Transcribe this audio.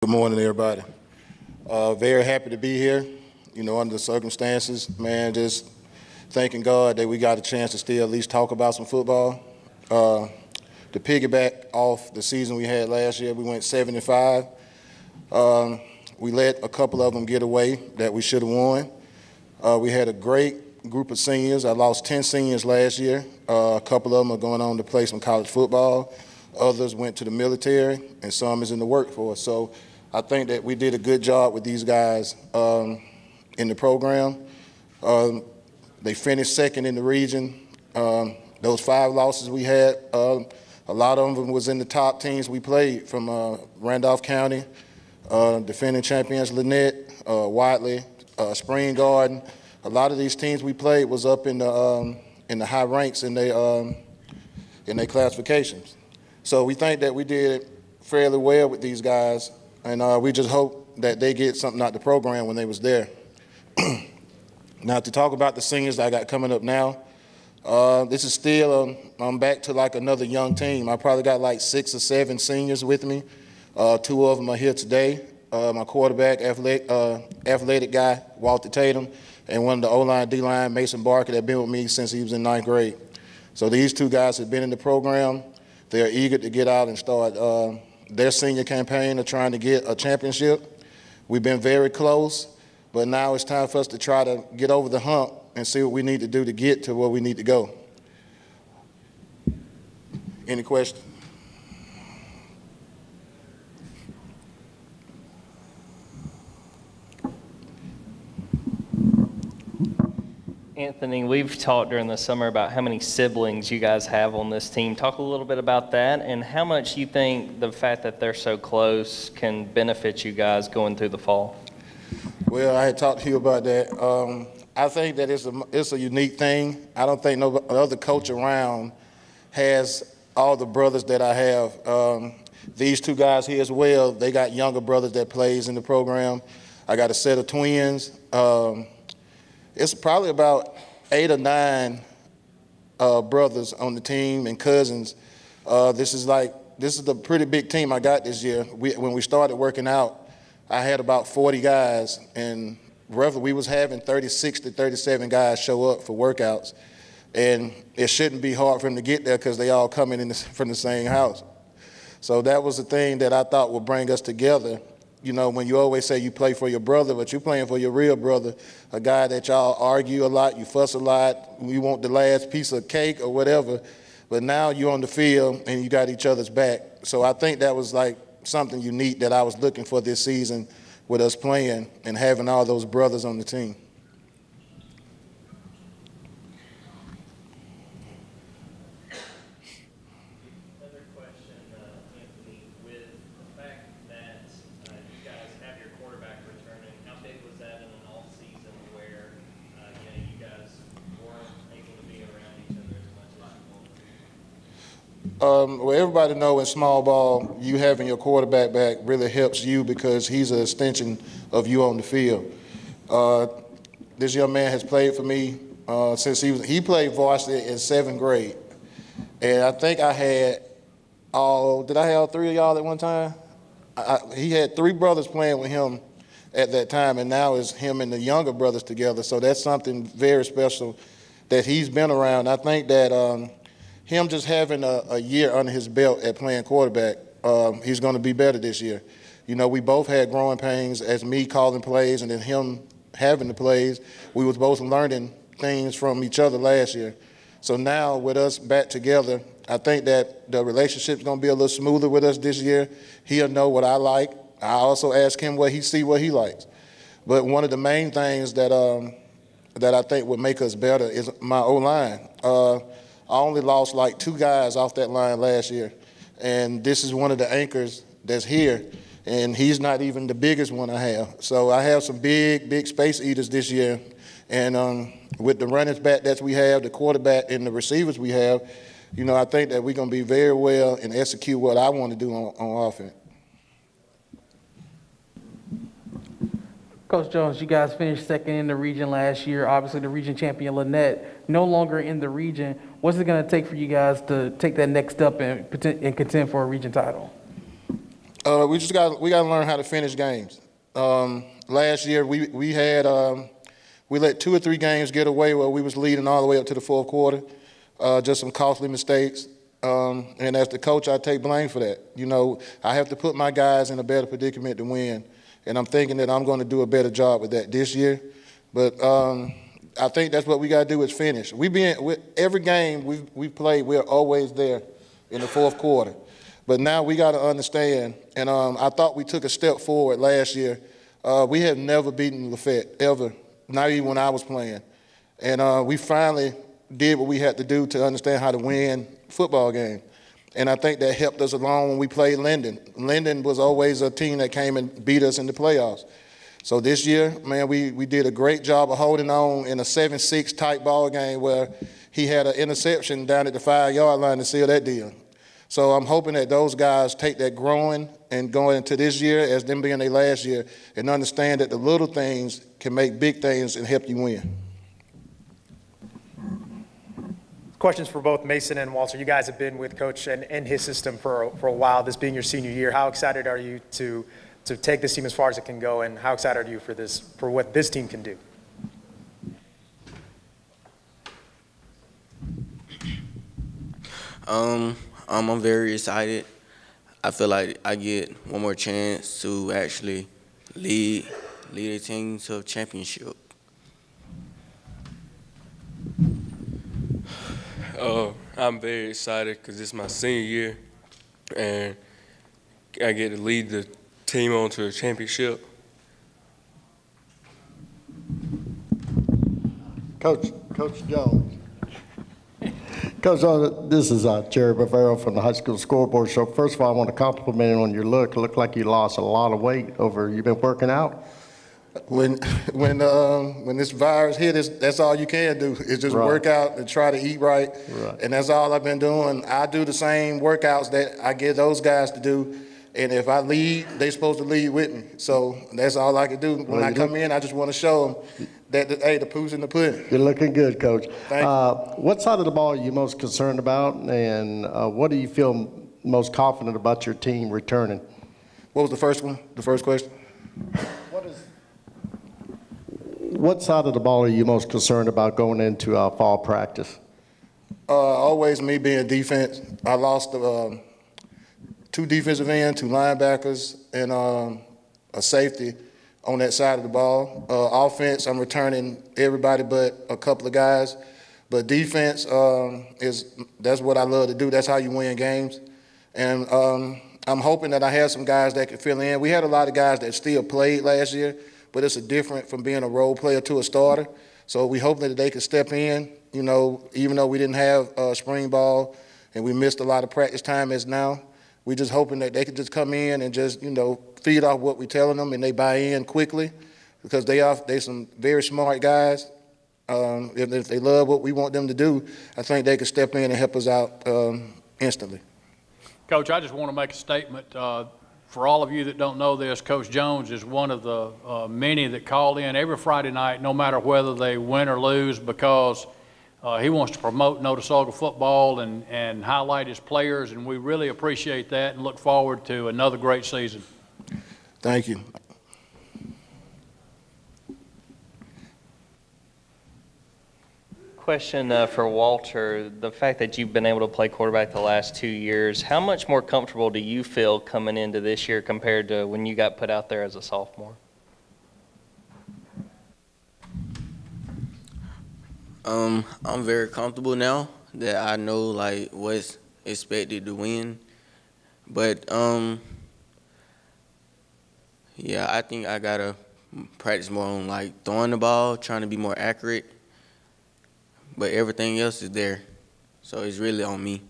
Good morning, everybody. Very happy to be here, under the circumstances. Man, just thanking God that we got a chance to still at least talk about some football. To piggyback off the season we had last year, we went 7-5. We let a couple of them get away that we should have won. We had a great group of seniors. I lost 10 seniors last year. A couple of them are going on to play some college football. Others went to the military, and some is in the workforce. So I think that we did a good job with these guys in the program. They finished second in the region. Those 5 losses we had, a lot of them was in the top teams we played from Randolph County, defending champions Lynette, Whiteley, Spring Garden. A lot of these teams we played was up in the high ranks in their classifications. So we think that we did fairly well with these guys, and we just hope that they get something out of the program when they was there. Now, to talk about the seniors that I got coming up now, this is still, I'm back to like another young team. I probably got like 6 or 7 seniors with me. 2 of them are here today. My quarterback, athletic guy, Walter Tatum, and one of the O-line, D-line, Mason Barker, that been with me since he was in 9th grade. So these 2 guys have been in the program. They're eager to get out and start their senior campaign of trying to get a championship. We've been very close, but now it's time for us to try to get over the hump and see what we need to do to get to where we need to go. Any questions? Anthony, we've talked during the summer about how many siblings you guys have on this team. Talk a little bit about that and how much you think the fact that they're so close can benefit you guys going through the fall. Well, I had talked to you about that. I think that it's a unique thing. I don't think no other coach around has all the brothers that I have. These 2 guys here as well, they got younger brothers that plays in the program. I got a set of twins. It's probably about 8 or 9 brothers on the team and cousins. This is the pretty big team I got this year. When we started working out, I had about 40 guys, and roughly we was having 36 to 37 guys show up for workouts. And it shouldn't be hard for them to get there because they all coming from the same house. So that was the thing that I thought would bring us together. When you always say you play for your brother, but you're playing for your real brother, a guy that y'all argue a lot, you fuss a lot, you want the last piece of cake or whatever, but now you're on the field and you got each other's back. So I think that was like something unique that I was looking for this season with us playing and having all those brothers on the team. Well, everybody know in small ball, you having your quarterback back really helps you because he's an extension of you on the field. This young man has played for me since he played varsity in 7th grade. And I think I had did I have all 3 of y'all at one time? He had 3 brothers playing with him at that time, and now it's him and the younger brothers together. So that's something very special that he's been around. I think that him just having a year under his belt at playing quarterback, he's going to be better this year. We both had growing pains as me calling plays and then him having the plays. We was both learning things from each other last year. So now with us back together, I think that the relationship's going to be a little smoother with us this year. He'll know what I like. I also ask him what he likes. But one of the main things that I think would make us better is my O-line. I only lost like 2 guys off that line last year, and this is one of the anchors that's here, and he's not even the biggest one I have. So I have some big space eaters this year, and with the running back that we have, the quarterback, and the receivers we have, I think that we're going to be very well and execute what I want to do on offense. Coach Jones, you guys finished second in the region last year. Obviously, the region champion Lynette no longer in the region. What's it going to take for you guys to take that next step and contend for a region title? We got to learn how to finish games. Last year we let 2 or 3 games get away where we was leading all the way up to the fourth quarter. Just some costly mistakes. And as the coach, I take blame for that. You know, I have to put my guys in a better predicament to win. And I'm thinking that I'm going to do a better job with that this year. But I think that's what we got to do is finish. Every game we've played, we're always there in the fourth quarter. But now we got to understand, and I thought we took a step forward last year. We have never beaten Lafayette, ever, not even when I was playing. And we finally did what we had to do to understand how to win a football game. And I think that helped us along when we played Linden. Linden was always a team that came and beat us in the playoffs. So this year, man, we did a great job of holding on in a 7-6 type ball game where he had an interception down at the 5-yard line to seal that deal. So I'm hoping that those guys take that growing and going into this year as them being their last year and understand that the little things can make big things and help you win. Questions for both Mason and Walter. You guys have been with Coach and his system for a while, this being your senior year. How excited are you to take this team as far as it can go, and how excited are you for what this team can do? I'm very excited. I feel like I get one more chance to actually lead a team to a championship. I'm very excited because it's my senior year, and I get to lead the team on to a championship. Coach Jones. Coach, this is Jerry Bavaro from the high school scoreboard. So first of all, I want to compliment you on your look. It looked like you lost a lot of weight you've been working out. When this virus hit, that's all you can do is just work out and try to eat right. And that's all I've been doing. I do the same workouts that I get those guys to do. And if I lead, they're supposed to lead with me. So that's all I can do. When I come in, I just want to show them that, hey, the proof's in the pudding. You're looking good, Coach. Thank you. What side of the ball are you most concerned about, and what do you feel most confident about your team returning? What was the first one? The first question? What side of the ball are you most concerned about going into fall practice? Always me being defense. I lost 2 defensive ends, 2 linebackers, and a safety on that side of the ball. Offense, I'm returning everybody but a couple of guys. But defense that's what I love to do. That's how you win games. And I'm hoping that I have some guys that can fill in. We had a lot of guys that still played last year, but it's different from being a role player to a starter. So we hope that they can step in, you know, even though we didn't have spring ball and we missed a lot of practice time as now. We just hoping that they can just come in and just, you know, feed off what we're telling them and they buy in quickly because they some very smart guys. If they love what we want them to do, I think they can step in and help us out instantly. Coach, I just want to make a statement. For all of you that don't know this, Coach Jones is one of the many that call in every Friday night, no matter whether they win or lose, because he wants to promote Notasulga football and highlight his players, and we really appreciate that and look forward to another great season. Thank you. Question for Walter. The fact that you've been able to play quarterback the last 2 years, how much more comfortable do you feel coming into this year compared to when you got put out there as a sophomore? I'm very comfortable now that I know like what's expected to win. But yeah, I think I gotta practice more on like throwing the ball, trying to be more accurate. But everything else is there, so it's really on me.